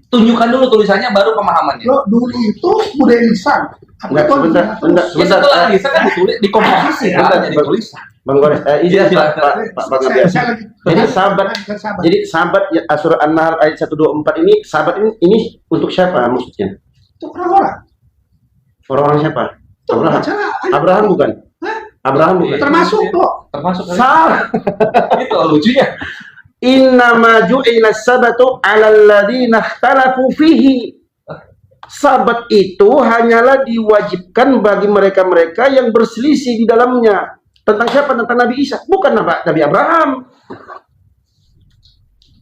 tunjukkan dulu tulisannya baru pemahamannya. Loh, dulu itu budaya lisan. Enggak, sebentar. Ya setelah lisan kan ditulis, dikomposisi kan jadi tulisan. Bang Gores, izin Pak Bang Abian. Jadi sahabat ya, surah An-Nahl ayat 124 ini sahabat ini untuk siapa maksudnya? Untuk orang-orang. Orang-orang siapa? Abraham bukan? Abraham bukan? Termasuk kok. Termasuk Salah. itu lucunya. Innama ju'ila sabatu 'alal ladzina ikhtalafu fihi. Sabat itu hanyalah diwajibkan bagi mereka-mereka yang berselisih di dalamnya. Tentang siapa? Tentang Nabi Isa, bukan Nabi Abraham.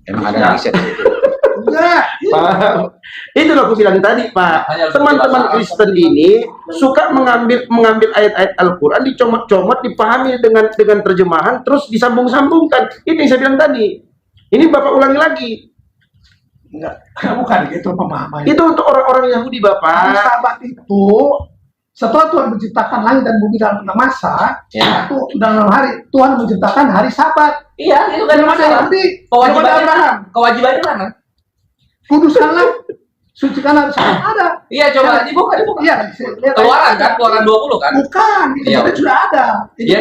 Emang ada Nabi Isa di situ. Enggak. Pak, itulah aku bilang tadi, Pak. Teman-teman Kristen ini suka mengambil ayat-ayat Al-Quran, dicomot-comot, dipahami dengan terjemahan, terus disambung-sambungkan. Itu yang saya bilang tadi. Ini Bapak ulangi lagi. Enggak, bukan gitu pemahamannya. Itu untuk orang-orang Yahudi, Bapak. Sabat itu setelah Tuhan menciptakan langit dan bumi dalam 6 masa, itu dalam hari Tuhan menciptakan hari Sabat. Iya, itu kan masalah. Kewajibannya mana? Kuduskanlah, sucikanlah Sabat ada. Iya, coba dibuka. Iya, Keluaran kan, Keluaran 20 kan? Bukan, di Kejadian sudah ada. Iya,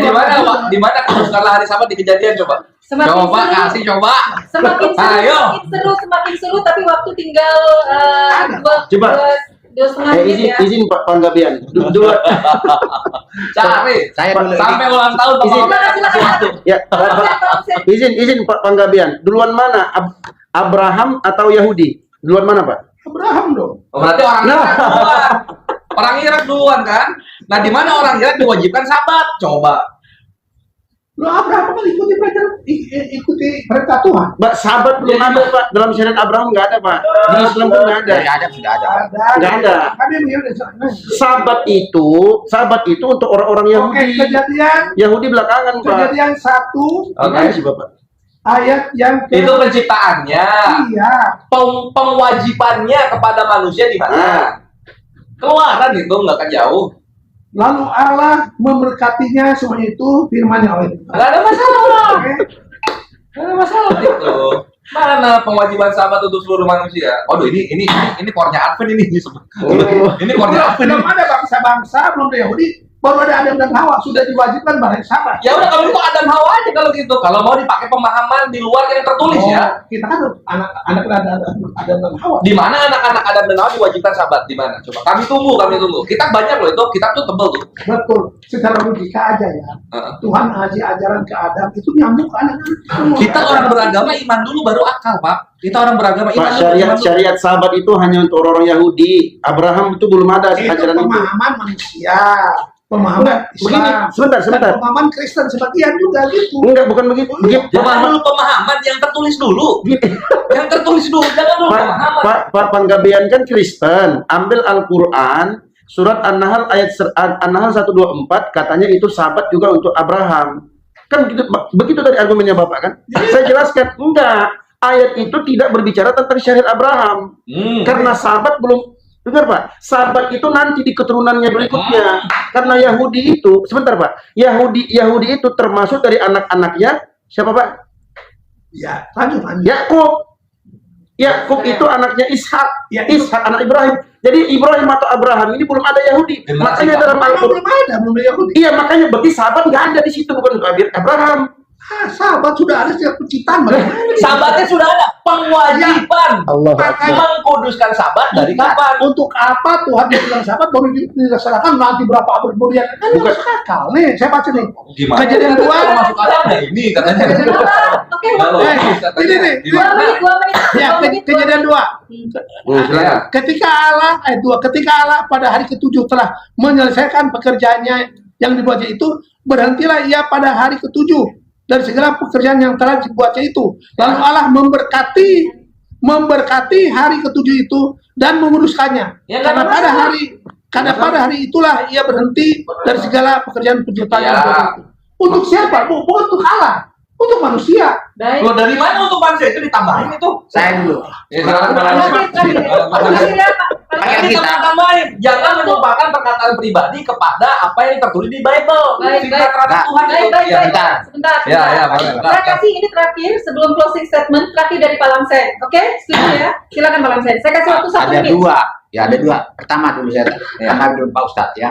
di mana kuduskanlah hari Sabat di Kejadian coba? Coba kasih coba. Semakin seru, tapi waktu tinggal Coba. 2,5 menit ya. Izin Pak Panggabean. Cari. Saya dulu. Sampai ulang tahun Silakan. Ya, izin Pak Panggabean. Duluan mana? Abraham atau Yahudi? Duluan mana, Pak? Abraham dong. Oh, berarti orang Irak duluan. Orang Irak duluan kan? Nah, di mana orang Irak diwajibkan Sabat? Coba. Lo Abraham kan ikuti perintah Tuhan. Mbak, Sabat belum ada, Pak. Dalam syariat Abraham nggak ada, Pak. Di Islam pun nggak ada. Sudah ada. Nggak ada. Sabat itu untuk orang-orang Yahudi. Oke, Kejadian. Yahudi belakangan, Pak. Kejadian 1 Oke. sih, Bapak. ayat yang Itu penciptaannya. Iya. Pengwajibannya kepada manusia di mana? Keluaran itu nggak akan jauh. Lalu Allah memberkatinya, semuanya itu firman-Nya Allah. Nggak ada masalah. Nggak ada masalah itu. Mana kewajiban Sabat untuk seluruh manusia? Waduh, ini kornya Advent ini. Ini kornya Advent. Belum ada bangsa-bangsa, belum ada Yahudi, baru ada Adam dan Hawa, sudah diwajibkan bahasa Sabat. Ya udah, kalau itu Adam Hawa aja kalau gitu. Kalau mau dipakai pemahaman di luar yang tertulis ya. Kita kan anak Adam dan Hawa. Di mana anak-anak Adam dan Hawa diwajibkan Sabat? Di mana? Coba kami tunggu. Kitab banyak loh itu. Kitab tuh tebel tuh. Betul. Secara logika aja ya. Tuhan ngasih ajaran ke Adam itu nyambung ke anak-anak. Kita orang beragama iman dulu baru akal, Pak. Kita orang beragama iman Pak, dulu. syariat Sabat itu hanya untuk orang Yahudi. Abraham itu belum ada Itu ajaran itu. pemahaman manusia, pemahaman Begini, Islam. sebentar. Dan pemahaman Kristen sebagian juga gitu. Enggak, bukan begitu. Jangan dulu pemahaman yang tertulis dulu. Yang tertulis dulu, jangan dulu pemahaman. Pak Panggabean kan Kristen. Ambil Al-Quran, surat An-Nahl ayat An-Nahl 124, katanya itu Sabat juga untuk Abraham. Kan begitu tadi argumennya Bapak kan? Saya jelaskan, enggak. Ayat itu tidak berbicara tentang syariat Abraham. Karena Sabat belum. Dengar Pak, Sabat itu nanti di keturunannya berikutnya. Karena Yahudi itu, sebentar Pak, Yahudi itu termasuk dari anak-anaknya siapa Pak? Ya, lanjut. Yakub itu anaknya Ishak. Ya, Ishak anak Ibrahim. Jadi Ibrahim atau Abraham ini belum ada Yahudi. Makanya dalam Al-Quran belum ada Yahudi. iya, makanya berarti Sabat nggak ada di situ, bukan untuk Abraham. Sabat sudah ada sejak penciptaan. Sabatnya sudah ada kewajiban Allah mengkuduskan Sabat dari kapan? Untuk apa Tuhan bilang Sabat baru dilaksanakan nanti berapa abad kemudian? Kan Bukan. masuk akal nih, saya baca nih. Gimana? Kejadian 2 masuk akal nah ini katanya. Oke, Halo, ini nih. 2 menit. Ya, kejadian 2. silakan. Ketika Allah pada hari ke-7 telah menyelesaikan pekerjaannya yang dibuatnya itu, berhentilah ia pada hari ke-7 dari segala pekerjaan yang telah dibuatnya itu. Lalu Allah memberkati hari ke-7 itu dan menguruskannya. Ya, karena pada hari itulah ia berhenti dari segala pekerjaan penciptaan yang dibuatnya itu. Untuk siapa? Bukan untuk Allah, untuk manusia. Baik. Loh, dari mana untuk manusia itu ditambahin itu? Saya dulu. Ya, jangan Terakhir. tambahin. Jangan melupakan perkataan pribadi kepada apa yang tertulis di Bible. Baik, Cinta baik. terhadap Nah, Tuhan Baik, itu. baik, Ya, baik. bentar. Sebentar. Ya, sebentar. ya, boleh. Saya kasih ini terakhir sebelum closing statement terakhir dari Pak Lamsen. Oke, setuju ya? Silakan Pak Lamsen. Saya kasih waktu 1 Ada menit. dua. Ya, ada dua. Pertama dulu saya tangkap dulu Pak Ustadz ya.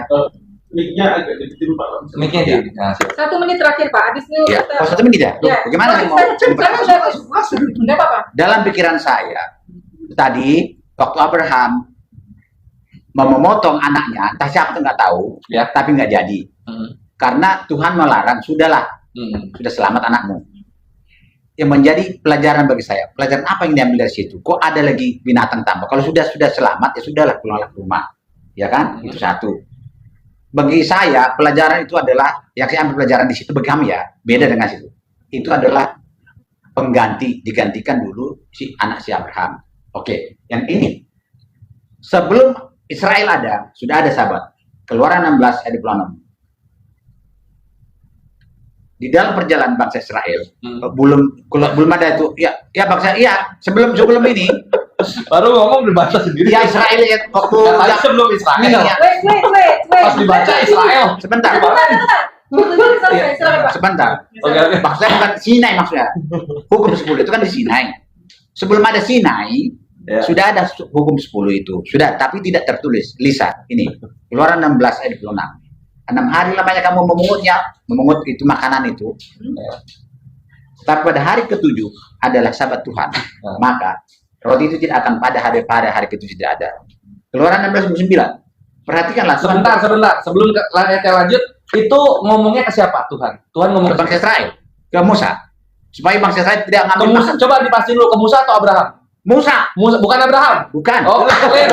Mic-nya agak kecil Pak. Mic-nya dia. Nah, siap. 1 menit terakhir Pak. Habis itu Ya, kita. oh, 1 menit ya? Ya. Bagaimana Oh, sih mau? Enggak apa-apa. Dalam pikiran saya tadi waktu Abraham mau memotong anaknya, entah siapa tuh nggak tahu, Ya. tapi nggak jadi karena Tuhan melarang. Sudahlah, sudah selamat anakmu. Yang menjadi pelajaran bagi saya, pelajaran apa yang diambil dari situ? Kok ada lagi binatang tambah? Kalau sudah selamat ya sudahlah, pulanglah ke rumah, ya kan? Itu satu. Bagi saya pelajaran itu adalah yang saya ambil pelajaran di situ bagi kami ya, beda dengan situ. Itu adalah digantikan dulu si anak si Abraham. Oke, yang ini sebelum Israel ada, sudah ada Sabat. Keluaran 16 ayat 26. Di dalam perjalanan bangsa Israel belum ada itu ya bangsa sebelum ini Baru ngomong berbahasa sendiri. ya Israel ya waktu Katanya sebelum Israel. ya, Wait. Pas dibaca Israel. sebentar Silakan Pak. sebentar Oke. maksudnya bukan Sinai, maksudnya hukum 10 itu kan di Sinai. Sebelum ada Sinai sudah ada hukum 10 itu sudah, tapi tidak tertulis lisan. Ini Keluaran 16 ayat 26. 6 hari lamanya kamu memungut itu makanan itu. Tapi pada hari ke-7 adalah Sabat Tuhan. Maka roti itu tidak akan pada hari ke-7 tidak ada. Keluaran 16:9. Perhatikanlah Sebentar. Sebelum ayatnya lanjut, itu ngomongnya ke siapa? Tuhan. Tuhan ngomong ke bangsa Israel, ke Musa, supaya bangsa Israel tidak ke ngambil Musa. Coba dipastiin dulu, ke Musa atau Abraham? Musa, Bukan Abraham. bukan. Oh, clear.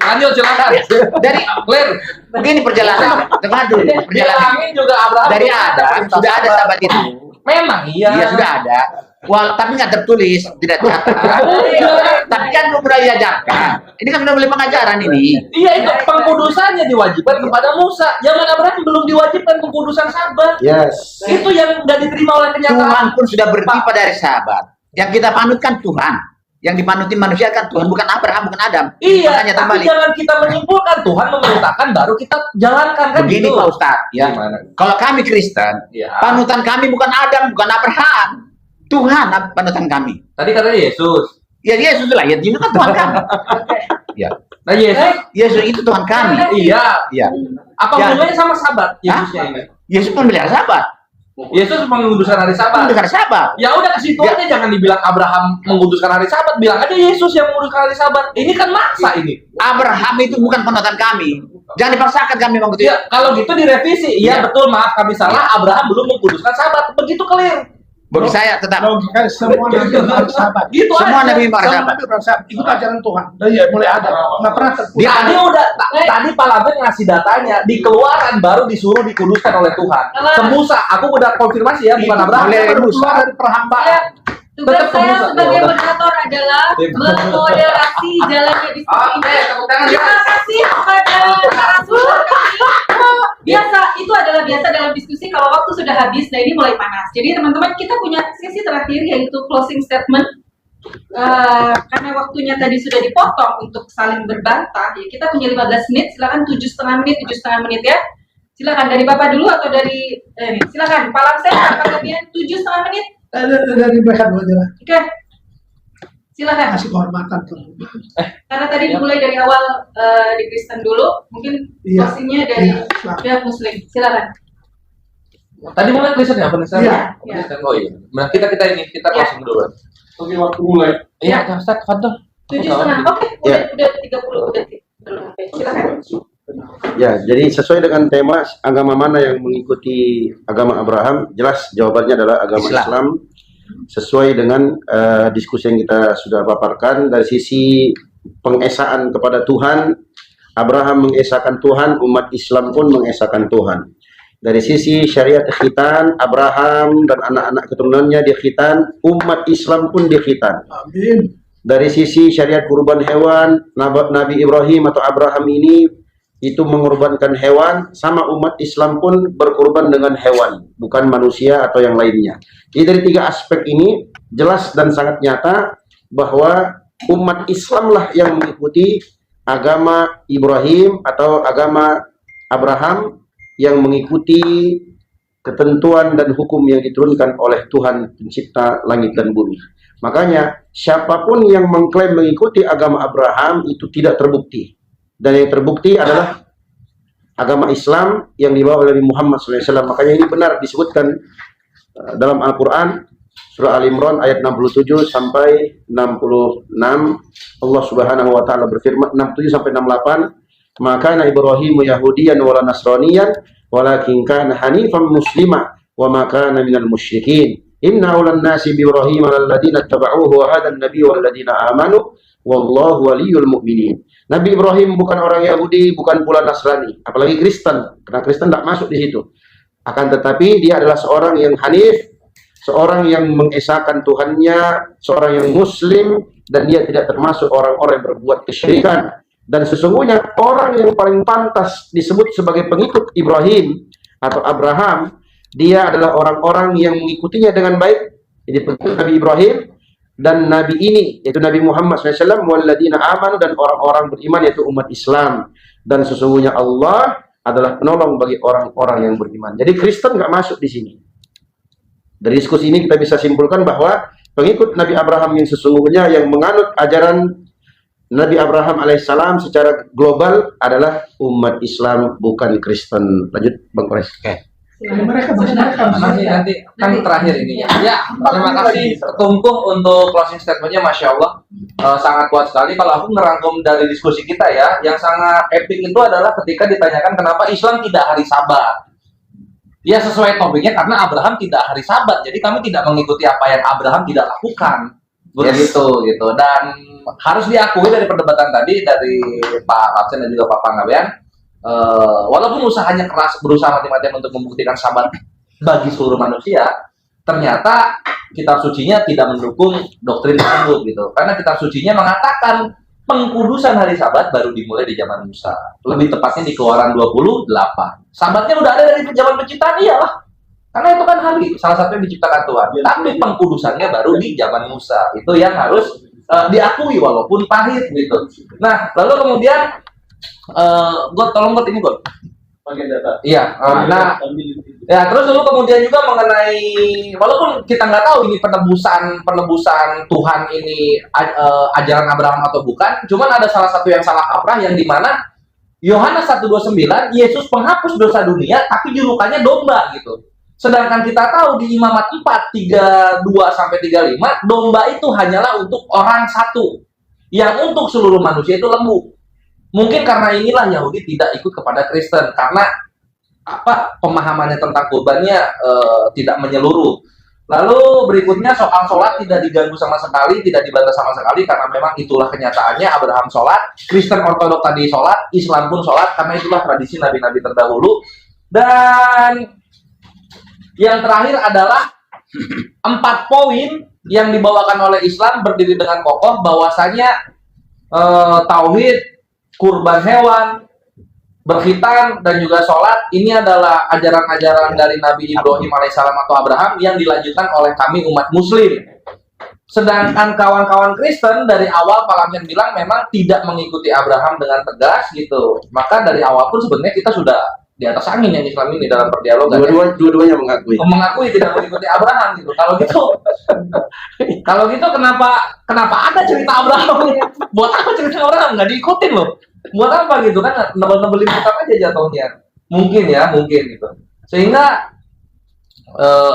Lanjut, silakan. Dari Clear. begini perjalanan, dengar dulu perjalanan. Bilangin juga Abraham. Dari Adam sudah ada Sabat itu. Memang iya. Iya sudah ada. Tapi nggak tertulis, tidak tercatat. Tapi kan belum pernah diajarkan. Ini kan sudah mulai pengajaran ini. Iya, itu pengkudusannya diwajibkan kepada Musa. Zaman Abraham belum diwajibkan pengkudusan Sabat. Yes. Itu yang nggak diterima oleh Tuhan kenyataan. pun sudah berhenti pada hari Sabat. Yang kita panutkan Tuhan. Yang dipanutin manusia kan Tuhan, bukan Abraham, bukan Adam. Iya, Makanya tapi terbalik. jangan kita menyimpulkan Tuhan memerintahkan baru kita jalankan kan Begini gitu. Pak Ustadz, ya. Gimana? Kalau kami Kristen, Ya. panutan kami bukan Adam, bukan Abraham. Tuhan panutan kami. Tadi katanya Yesus. Ya Yesus lah, ya Yesus kan Tuhan kami. Ya, Nah Yesus, Yesus itu Tuhan kami. iya. Ya, Apa Ya. hubungannya sama Sabat Yesusnya ini? Yesus memelihara Sabat, Yesus menguduskan hari Sabat. memelihara Sabat. Ya udah ke situ aja, jangan dibilang Abraham menguduskan hari Sabat, bilang aja Yesus yang menguduskan hari Sabat. Ini kan maksa ini. Abraham itu bukan panutan kami. Jangan dipaksakan kami begitu. Ya, kalau gitu direvisi. Iya, Ya. betul, maaf kami salah. Abraham belum menguduskan Sabat. Begitu clear. Bagi saya tetap Logika semua nabi harus sabar. Gitu semua aja. nabi Semua sahabat. nabi harus sabar. Itu ajaran Tuhan. Dari mulai ada. Nggak pernah terputus. Dia- Tadi udah tadi Pak Labet ngasih datanya di Keluaran baru disuruh dikuduskan oleh Tuhan. Ke Musa, aku udah konfirmasi ya, bukan Abraham. Mulai dari Musa. Keluar dari perhambaan. Tugas Tetap saya kemusa. sebagai Ya udah. moderator adalah memoderasi jalannya diskusi ini. tepuk tangan ya. Terima kasih kepada narasumber kami. Biasa, itu adalah biasa dalam diskusi kalau waktu sudah habis, nah ini mulai panas. Jadi teman-teman, kita punya sesi terakhir yaitu closing statement. Karena waktunya tadi sudah dipotong untuk saling berbantah, ya kita punya 15 menit, silakan 7,5 menit ya. Silakan dari Bapak dulu atau dari silakan Pak Lamsen, apa kalian 7,5 menit? Dari mereka dulu aja lah. Oke. Silakan. Kasih kehormatan tuh. Karena tadi dimulai dari awal di Kristen dulu, mungkin Iya. closingnya dari Iya, silakan. pihak Muslim. Silakan. Tadi mulai Kristen ya, penasaran? Iya. Kristen. Oh iya. Nah, kita ini kita Iya. closing dulu. Oke, waktu mulai. Iya, Ustaz, Fadl. 7,5. Oke, udah 30 detik. Oke, silakan. Ya, jadi sesuai dengan tema agama mana yang mengikuti agama Abraham, jelas jawabannya adalah agama Islam. Sesuai dengan diskusi yang kita sudah paparkan dari sisi pengesaan kepada Tuhan, Abraham mengesahkan Tuhan, umat Islam pun mengesahkan Tuhan. Dari sisi syariat khitan, Abraham dan anak-anak keturunannya dikhitan, umat Islam pun dikhitan. Amin. Dari sisi syariat kurban hewan, Nabi Ibrahim atau Abraham ini itu mengorbankan hewan, sama umat Islam pun berkorban dengan hewan, bukan manusia atau yang lainnya. Jadi dari 3 aspek ini jelas dan sangat nyata bahwa umat Islamlah yang mengikuti agama Ibrahim atau agama Abraham yang mengikuti ketentuan dan hukum yang diturunkan oleh Tuhan pencipta langit dan bumi. Makanya siapapun yang mengklaim mengikuti agama Abraham itu tidak terbukti. Dan yang terbukti adalah agama Islam yang dibawa oleh Nabi Muhammad SAW. Makanya ini benar disebutkan dalam Al-Quran surah Al-Imran ayat 67 sampai 66. Allah Subhanahu wa taala berfirman 67 sampai 68, "Maka Ibrahim Yahudiyan wala Nasraniyan walakin kana hanifan muslima wa ma kana minal musyrikin. Inna awlan nasi bi Ibrahim alladziina ittaba'uuhu wa hadan nabiyyu walladziina aamanu wallahu waliyul mu'minin." Nabi Ibrahim bukan orang Yahudi, bukan pula Nasrani, apalagi Kristen, karena Kristen tidak masuk di situ. Akan tetapi dia adalah seorang yang hanif, seorang yang mengesahkan Tuhannya, seorang yang muslim, dan dia tidak termasuk orang-orang yang berbuat kesyirikan. Dan sesungguhnya orang yang paling pantas disebut sebagai pengikut Ibrahim atau Abraham, dia adalah orang-orang yang mengikutinya dengan baik. Jadi pengikut Nabi Ibrahim dan Nabi ini, yaitu Nabi Muhammad SAW, walladzina amanu, dan orang-orang beriman, yaitu umat Islam. Dan sesungguhnya Allah adalah penolong bagi orang-orang yang beriman. Jadi Kristen nggak masuk di sini. Dari diskusi ini kita bisa simpulkan bahwa pengikut Nabi Abraham yang sesungguhnya, yang menganut ajaran Nabi Abraham alaihissalam secara global adalah umat Islam, bukan Kristen. Lanjut Bang Kores. Mereka Nanti kan terakhir ini ya. Terima kasih Ketumkuh untuk closing statementnya, masya Allah sangat kuat sekali. Kalau aku ngerangkum dari diskusi kita ya, yang sangat epic itu adalah ketika ditanyakan kenapa Islam tidak hari Sabat. Ya sesuai topiknya, karena Abraham tidak hari Sabat, jadi kami tidak mengikuti apa yang Abraham tidak lakukan, begitu gitu. Dan harus diakui dari perdebatan tadi dari Pak Lapsen dan juga Pak Panggabean, walaupun usahanya keras, berusaha mati-matian untuk membuktikan Sabat bagi seluruh manusia, ternyata kitab sucinya tidak mendukung doktrin tersebut gitu. Karena kitab sucinya mengatakan pengkudusan hari Sabat baru dimulai di zaman Musa. Lebih tepatnya di Keluaran 28. Sabatnya udah ada dari zaman penciptaan, iyalah. Karena itu kan hari salah satu yang diciptakan Tuhan. Tapi pengkudusannya baru di zaman Musa. Itu yang harus diakui walaupun pahit gitu. Nah, lalu kemudian tolong ini pakai data. Iya. Nah, ya terus dulu kemudian juga mengenai, walaupun kita nggak tahu ini penebusan Tuhan ini ajaran Abraham atau bukan, cuman ada salah satu yang salah kaprah yang dimana Yohanes 1:29 Yesus penghapus dosa dunia, tapi julukannya domba gitu. Sedangkan kita tahu di Imamat 4:32-35 domba itu hanyalah untuk orang satu, yang untuk seluruh manusia itu lembu. Mungkin karena inilah Yahudi tidak ikut kepada Kristen, karena pemahamannya tentang kurbannya tidak menyeluruh. Lalu berikutnya soal sholat tidak diganggu sama sekali, tidak dibantah sama sekali, karena memang itulah kenyataannya. Abraham sholat, Kristen Ortodok tadi sholat, Islam pun sholat, karena itulah tradisi nabi-nabi terdahulu. Dan yang terakhir adalah 4 poin yang dibawakan oleh Islam berdiri dengan kokoh bahwasanya tauhid, kurban hewan, berkhitan, dan juga sholat ini adalah ajaran-ajaran dari Nabi Ibrahim alaihissalam atau Abraham yang dilanjutkan oleh kami umat muslim. Sedangkan kawan-kawan Kristen dari awal Pak Lamsen bilang memang tidak mengikuti Abraham dengan tegas gitu. Maka dari awal pun sebenarnya kita sudah di atas angin yang Islam ini dalam perdialogan. Dua-duanya mengakui tidak mengikuti Abraham gitu. Kalau gitu kenapa ada cerita Abraham? Buat apa cerita Abraham? Nggak diikutin loh. Buat apa gitu kan? Nebel-nebelin kitab aja jatuhnya. Mungkin gitu. Sehingga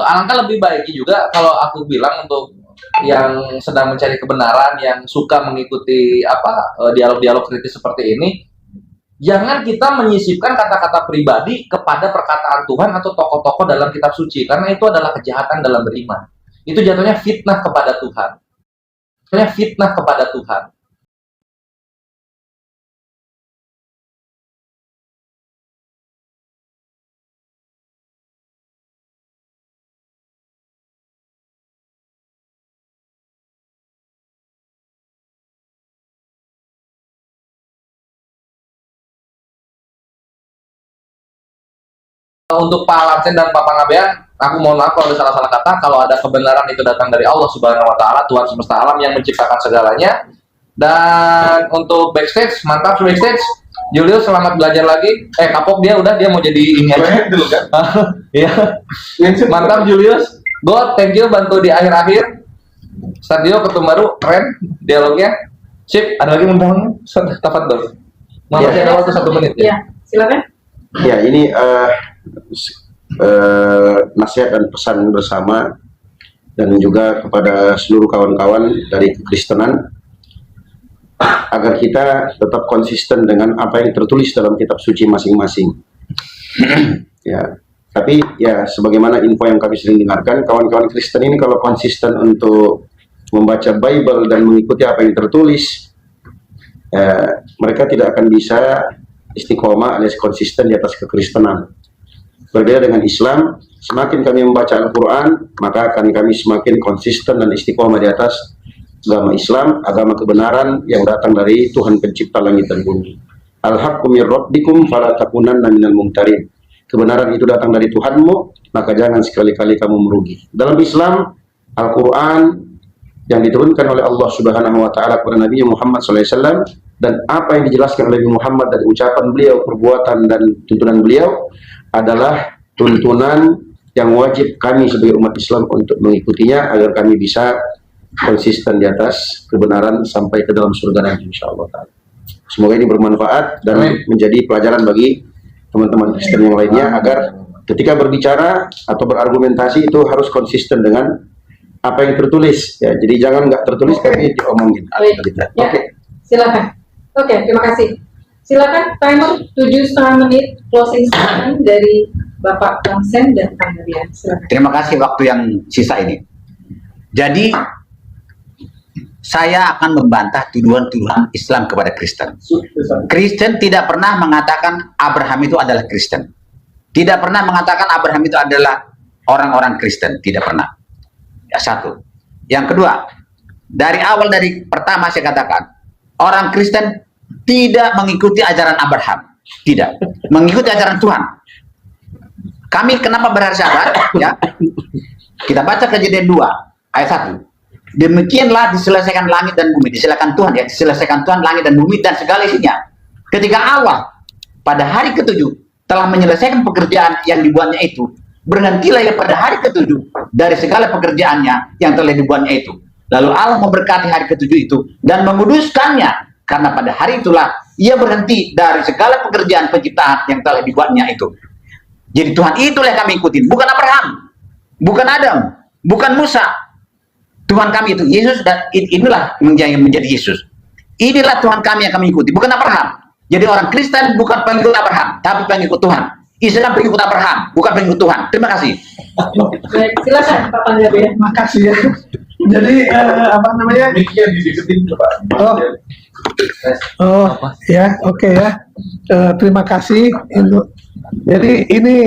alangkah lebih baik juga kalau aku bilang untuk yang sedang mencari kebenaran, yang suka mengikuti dialog-dialog kritis seperti ini, jangan kita menyisipkan kata-kata pribadi kepada perkataan Tuhan atau tokoh-tokoh dalam kitab suci, karena itu adalah kejahatan dalam beriman. Itu jatuhnya fitnah kepada Tuhan. Untuk Pak Lamsen dan Pak Pangabean, aku mohon maaf kalau ada salah-salah kata. Kalau ada kebenaran itu datang dari Allah Subhanahu wa taala, Tuhan semesta alam yang menciptakan segalanya. Dan untuk backstage, mantap backstage. Julius selamat belajar lagi. Kapok dia mau jadi ini aja. dulu kan. Iya. Mantap Julius. Go, thank you bantu di akhir-akhir. Stadio ketum baru keren dialognya. Sip, ada lagi menurutmu? Tafadhol. Masih ada waktu 1 menit ya. Ya, silakan. Ya, ini nasihat dan pesan bersama dan juga kepada seluruh kawan-kawan dari kekristenan agar kita tetap konsisten dengan apa yang tertulis dalam kitab suci masing-masing. Ya, tapi ya sebagaimana info yang kami sering dengarkan, kawan-kawan Kristen ini kalau konsisten untuk membaca Bible dan mengikuti apa yang tertulis, mereka tidak akan bisa istiqomah alias konsisten di atas kekristenan. Berbeda dengan Islam, semakin kami membaca Al-Quran, maka akan kami semakin konsisten dan istiqomah di atas agama Islam, agama kebenaran yang datang dari Tuhan pencipta langit dan bumi. Al-haqqu min rabbikum fala takunanna minal mumtarin. Kebenaran itu datang dari Tuhanmu, maka jangan sekali-kali kamu merugi. Dalam Islam, Al-Quran yang diturunkan oleh Allah Subhanahu wa taala kepada Nabi Muhammad SAW dan apa yang dijelaskan oleh Nabi Muhammad dari ucapan beliau, perbuatan dan tuntunan beliau adalah tuntunan yang wajib kami sebagai umat Islam untuk mengikutinya agar kami bisa konsisten di atas kebenaran sampai ke dalam surga nanti insyaallah taala. Semoga ini bermanfaat dan menjadi pelajaran bagi teman-teman Kristen yang lainnya agar ketika berbicara atau berargumentasi itu harus konsisten dengan apa yang tertulis ya. Jadi jangan nggak tertulis tapi diomongin. Oke. Silakan. Oke, terima kasih. Silakan timer 7,5 menit closing statement dari Bapak Kang Sen dan Kang Rian. Silakan. Terima kasih waktu yang sisa ini. Jadi saya akan membantah tuduhan-tuduhan Islam kepada Kristen. Kristen tidak pernah mengatakan Abraham itu adalah Kristen. Tidak pernah mengatakan Abraham itu adalah orang-orang Kristen. Tidak pernah. Ya, satu. Yang kedua, dari awal dari pertama saya katakan, orang Kristen tidak mengikuti ajaran Abraham. Tidak. Mengikuti ajaran Tuhan. Kami kenapa berhari Sabat? Ya. Kita baca Kejadian 2 ayat 1. Demikianlah diselesaikan langit dan bumi. Diselesaikan Tuhan ya. Diselesaikan Tuhan langit dan bumi dan segala isinya. Ketika Allah pada hari ke-7 telah menyelesaikan pekerjaan yang dibuatnya itu, berhentilah ya pada hari ke-7 dari segala pekerjaannya yang telah dibuatnya itu. Lalu Allah memberkati hari ke-7 itu dan menguduskannya. Karena pada hari itulah ia berhenti dari segala pekerjaan penciptaan yang telah dibuatnya itu. Jadi Tuhan itulah yang kami ikutin, bukan Abraham, bukan Adam, bukan Musa. Tuhan kami itu Yesus dan inilah yang menjadi Yesus. Inilah Tuhan kami yang kami ikuti, bukan Abraham. Jadi orang Kristen bukan pengikut Abraham, tapi pengikut Tuhan. Islam pengikut Abraham, bukan pengikut Tuhan. Terima kasih. Baik, silakan Pak Panjabi. Terima kasih ya. Jadi apa namanya? Oke ya. Terima kasih. Jadi ini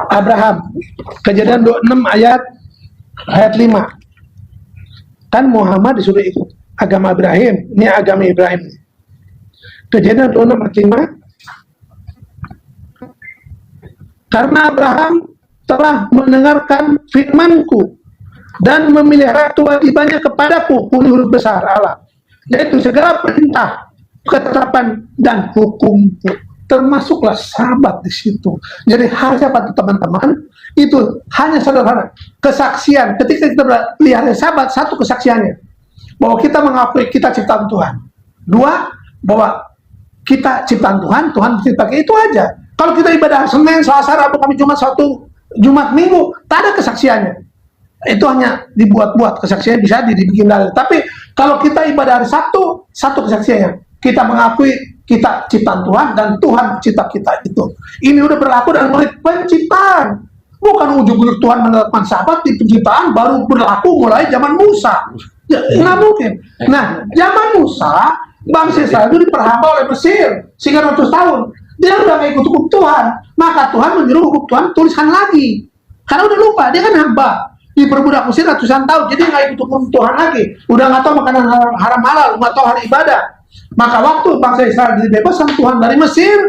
Abraham. Kejadian 26 ayat 5. Kan Muhammad disuruh ikut agama Ibrahim. Ini agama Ibrahim. Kejadian 26 ayat 5. Karena Abraham telah mendengarkan firman-Ku dan memelihara kewajibannya kepadaku, huruf besar Allah, yaitu segala perintah, ketetapan dan hukumku, termasuklah sabat di situ. Jadi hal sabat teman-teman itu hanya sederhana kesaksian. Ketika kita pelihara sabat, satu kesaksiannya bahwa kita mengakui kita ciptaan Tuhan. Dua, bahwa kita ciptaan Tuhan, Tuhan menciptakan, itu aja. Kalau kita ibadah Senin, Selasa, Rabu, Kamis, Jumat, Sabtu, Jumat, Minggu, tak ada kesaksiannya. Itu hanya dibuat-buat, kesaksiannya bisa dibikin dalil. Tapi kalau kita ibadah hari Sabtu, satu kesaksiannya, kita mengakui kita ciptaan Tuhan dan Tuhan mencipta kita itu. Ini udah berlaku dalam mulai penciptaan. Bukan ujung-ujung Tuhan menetapkan sabat di penciptaan baru berlaku mulai zaman Musa. Ya, nggak mungkin. Nah, zaman Musa, bangsa Israel itu diperhamba oleh Mesir sehingga 100 tahun. Dia udah nggak ikut hukum Tuhan, maka Tuhan menyuruh hukum Tuhan tuliskan lagi. Karena udah lupa, dia kan hamba diperbudak Mesir ratusan tahun, jadi nggak ikut hukum Tuhan lagi. Udah nggak tahu makanan haram halal, nggak tahu hari ibadah. Maka waktu bangsa Israel dibebaskan Tuhan dari Mesir,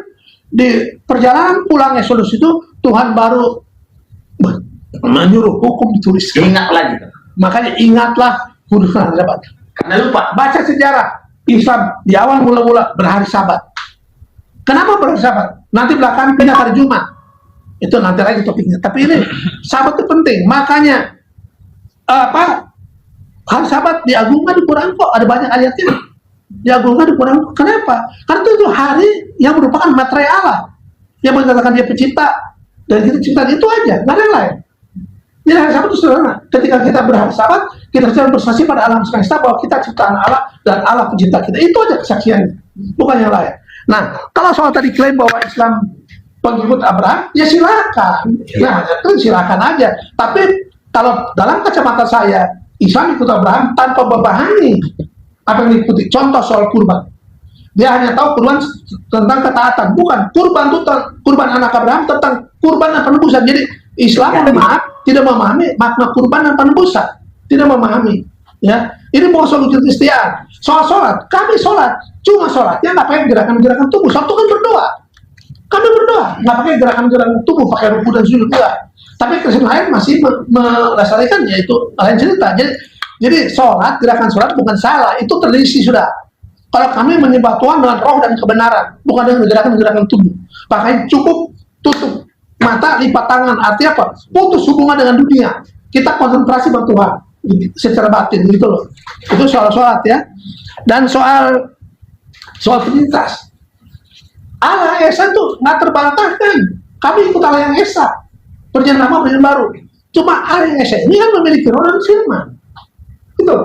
di perjalanan pulang Exodus itu Tuhan baru menyuruh hukum dituliskan. Ingat lagi. Makanya ingatlah kuduskan hari Sabat. Karena lupa, baca sejarah Islam di awal mula-mula berhari Sabat. Kenapa bersahabat? Nanti belakang pindah hari Jumat. Itu nanti lagi topiknya. Tapi ini sahabat itu penting. Makanya hari Sabat diagungkan di Quran kok. Ada banyak ayatnya. Diagungkan di Quran. Kenapa? Karena itu hari yang merupakan materai Allah. Yang mengatakan dia pencipta. Dan kita ciptaan itu aja. Nggak ada yang lain. Jadi hari Sabat itu sederhana. Ketika kita berhari Sabat, kita sedang bersaksi pada alam semesta bahwa kita ciptaan Allah dan Allah pencipta kita. Itu aja kesaksiannya. Bukan yang lain. Nah, kalau soal tadi klaim bahwa Islam pengikut Abraham, ya silakan. Ya, itu silakan aja. Tapi kalau dalam kacamata saya, Islam ikut Abraham tanpa memahami apa yang diikuti. Contoh soal kurban. Dia hanya tahu kurban tentang ketaatan. Bukan. Kurban itu kurban anak Abraham tentang kurban dan penebusan. Jadi Islam tidak memahami makna kurban dan penebusan. Tidak memahami. Ya, ini mau soal Kristian. Soal sholat, kami sholat, cuma sholatnya nggak pakai gerakan-gerakan tubuh. Sholat itu kan berdoa. Kami berdoa, nggak pakai gerakan-gerakan tubuh, pakai ruku dan sujud juga. Tapi Kristen lain masih melestarikan, yaitu lain cerita. Jadi sholat, gerakan sholat bukan salah, itu tradisi sudah. Kalau kami menyembah Tuhan dengan roh dan kebenaran, bukan dengan gerakan-gerakan tubuh. Makanya cukup tutup mata, lipat tangan. Artinya apa? Putus hubungan dengan dunia. Kita konsentrasi pada Tuhan secara batin gitu loh. Itu soal sholat ya. Dan soal trinitas, Allah Esa itu nggak terbantahkan. Kami ikut Allah yang Esa, perjanjian lama perjanjian baru. Cuma Allah yang Esa ini kan memiliki roh dan firman. Gitu.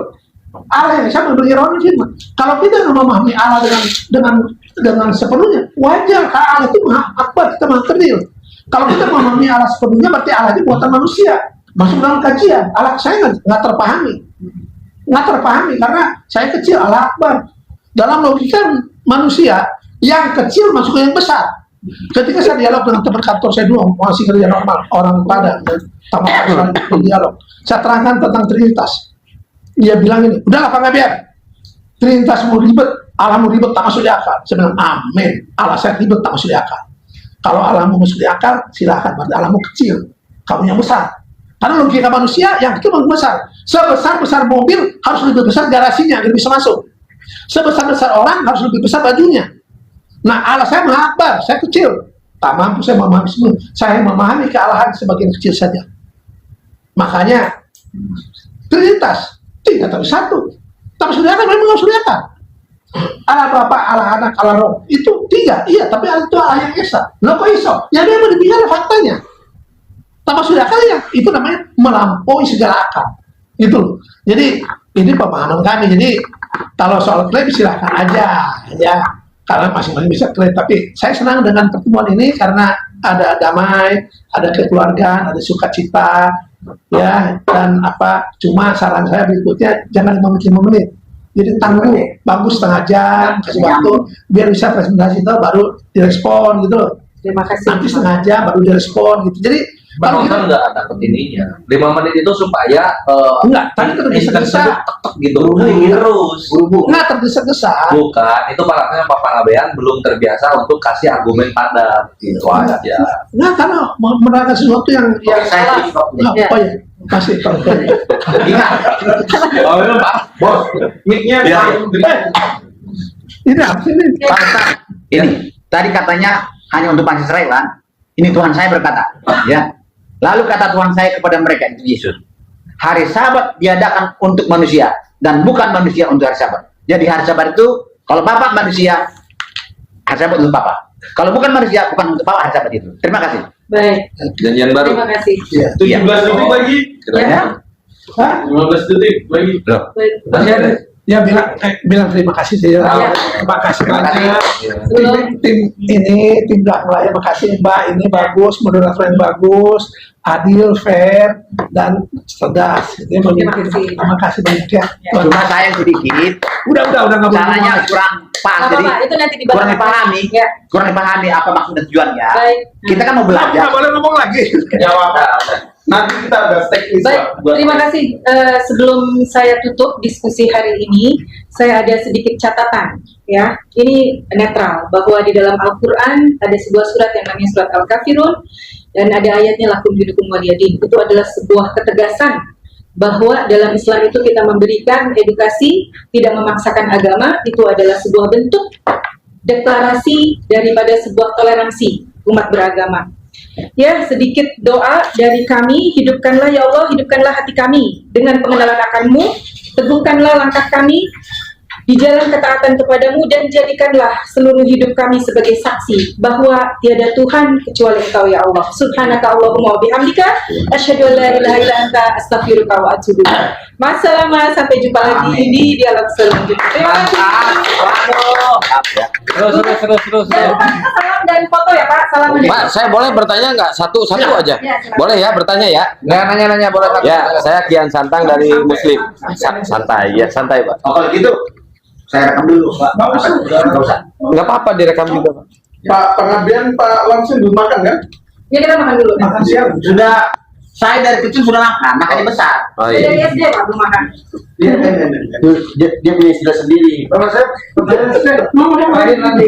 Allah yang Esa memiliki roh dan firman. Kalau kita nggak memahami Allah dengan sepenuhnya, wajar karena Allah itu maha akbar, kita maha kerdil. Kalau kita memahami Allah sepenuhnya, berarti Allah itu buatan manusia. Masuk dalam kajian, Allah saya nggak terpahami. Nggak terpahami karena saya kecil, Allah akbar. Dalam logika manusia, yang kecil masuk ke yang besar. Ketika saya dialog dengan teman kantor saya dulu, masih kerja normal, orang Padang, dan tamat dialog. Saya terangkan tentang Trinitas. Dia bilang ini, udahlah Pak Gabian, Trinitas mau ribet, Allah mau ribet, tak masuk di akal. Saya bilang, amin, Allah saya ribet, tak masuk di akal. Kalau Allah mau masuk di akal, silakan, berarti Allah mau kecil, kamu yang besar. Karena logika manusia, yang kecil mau besar. Sebesar-besar mobil, harus lebih besar garasinya, agar bisa masuk. Sebesar-besar orang, harus lebih besar bajunya. Nah, Allah saya maha akbar, saya kecil. Tak mampu saya memahami semua. Saya memahami kealahan sebagian kecil saja. Makanya, Trinitas, tiga tapi satu. Tapi saudara memang saudara. Allah Bapa, Allah Anak, Allah Roh. Itu tiga, iya, tapi Allah itu Allah yang Esa. Loh kok iso? Ya memang dibilang faktanya. Tapi sudah kalian, itu namanya melampaui segala akal. Gitu loh. Jadi, ini pemahaman kami. Jadi, kalau soal klaim silahkan aja. Ya, karena masing-masing bisa klaim. Tapi saya senang dengan pertemuan ini karena ada damai, ada kekeluargaan, ada sukacita, ya, dan apa. Cuma saran saya berikutnya, jangan 5 menit. Jadi tangguh, bagus setengah jam, kasih waktu, biar bisa presentasi itu baru direspon gitu loh. Terima kasih. Nanti setengah jam baru direspon gitu. Jadi kalau Kalau kita nggak ada ininya, 5 menit itu supaya enggak, tadi tergesa-gesa, gitu, terus. enggak tergesa-gesa. Bukan, itu masalahnya Pak Pangabean belum terbiasa untuk kasih argumen padat, gitu aja. Enggak, karena menerangkan sesuatu yang Saya Ya. oh ya, masih terjadi. ingat, Oh, itu Pak, bos, mic-nya Ini apa ini? ini tadi katanya hanya untuk Pancasila, Iwan. Ini Tuhan saya berkata, ya. Lalu kata Tuhan saya kepada mereka, itu Yesus, hari Sabat diadakan untuk manusia dan bukan manusia untuk hari Sabat. Jadi hari Sabat itu kalau Bapak manusia, hari Sabat untuk Bapak. Kalau bukan manusia, bukan untuk Bapak hari Sabat itu. Terima kasih. Baik, janjian baru. terima kasih. Ya. 17 detik lagi. Ya. Hah? 15 detik lagi. Loh, Baik. Masih ada? Ya bilang terima kasih saya. Ya. Terima kasih Terima kasih. banyak. Sebelum Tim belakang layar, makasih Mbak, ini bagus, moderator yang bagus, adil, fair, dan cerdas. Terima kasih. Terima kasih banyak ya. cuma saya sedikit, Udah nggak boleh caranya ngomong. kurang pas, Nggak jadi apa-apa, itu nanti dibahas. kurang dipahami, Ya. kurang dipahami apa maksud dan tujuannya. Baik. Kita kan mau Nggak belajar. boleh ngomong lagi. Jawab. Nanti kita ada teknis Baik, Pak, buat terima kasih. Sebelum saya tutup diskusi hari ini, saya ada sedikit catatan. Ya, ini netral bahwa di dalam Al-Quran ada sebuah surat yang namanya surat Al-Kafirun dan ada ayatnya lakum dinukum waliyadin. Itu adalah sebuah ketegasan bahwa dalam Islam itu kita memberikan edukasi, tidak memaksakan agama. Itu adalah sebuah bentuk deklarasi daripada sebuah toleransi umat beragama. Ya, sedikit doa dari kami, hidupkanlah ya Allah, hidupkanlah hati kami dengan pengenalan akan-Mu, teguhkanlah langkah kami di jalan ketaatan kepadamu, dan jadikanlah seluruh hidup kami sebagai saksi bahwa tiada Tuhan kecuali Engkau ya Allah. Subhanaka Allahumma wa bihamdika asyhadu an la ilaha illa anta astaghfiruka wa atubu ilaik. Masalama, sampai jumpa lagi di dialog selanjutnya. Terima kasih. Terus. Jangan lupa kita salam dan foto ya Pak. Salam dan Pak, saya boleh bertanya nggak? Satu aja. Ya, silakan. Boleh ya bertanya ya? Nggak nanya-nanya boleh satu. Ya, saya Kian Santang dari Muslim. Santai ya, santai Pak. Oh, kalau gitu saya rekam dulu, Pak. Nggak usah. Nggak apa-apa direkam juga Pak. Pak pengabdian Pak langsung belum makan kan? Ya, kita makan dulu. Makan siang. Sudah, saya dari kecil sudah makan, makanya besar. Oh, Dari iya. SD Pak belum makan. Dia punya istilah sendiri. Kalau saya pertanyaan saya nanti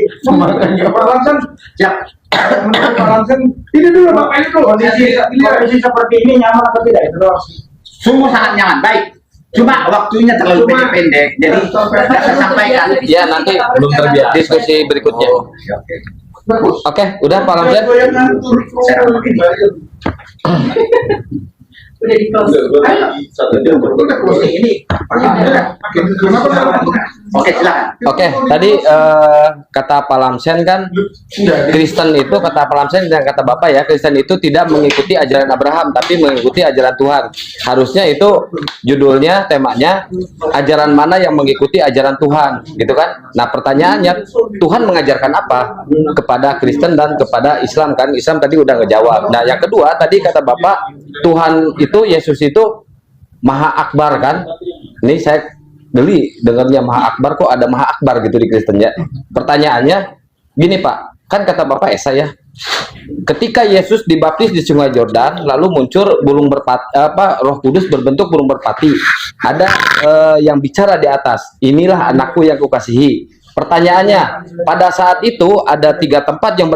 Pak langsung Siap. Pak langsung ini dulu Bapak ini dulu kondisi seperti ini nyaman atau tidak itu doang. Sungguh sangat nyaman, baik. Cuma waktunya terlalu pendek, jadi saya sampaikan. Ya, nanti belum terbiasa diskusi berikutnya. Bagus. Oke, udah Pak Lamsen. Saya ngatur Udah di close. udah closing ini. Oke, silakan. Oke, tadi kata Pak Lamsen kan Kristen itu, kata Pak Lamsen dan kata Bapak ya, Kristen itu tidak mengikuti ajaran Abraham tapi mengikuti ajaran Tuhan. Harusnya itu judulnya, temanya ajaran mana yang mengikuti ajaran Tuhan, gitu kan? Nah, pertanyaannya Tuhan mengajarkan apa kepada Kristen dan kepada Islam kan? Islam tadi udah ngejawab. Nah, yang kedua tadi kata Bapak Tuhan itu, Yesus itu Maha Akbar kan? Ini saya geli dengarnya Maha Akbar, kok ada Maha Akbar gitu di Kristen ya. Pertanyaannya gini Pak, kan kata Bapak Esa ya, ketika Yesus dibaptis di Sungai Yordan, lalu muncul burung berpati, Roh Kudus berbentuk burung berpati. Ada yang bicara di atas, inilah anakku yang kukasihi. Pertanyaannya, pada saat itu ada 3 tempat yang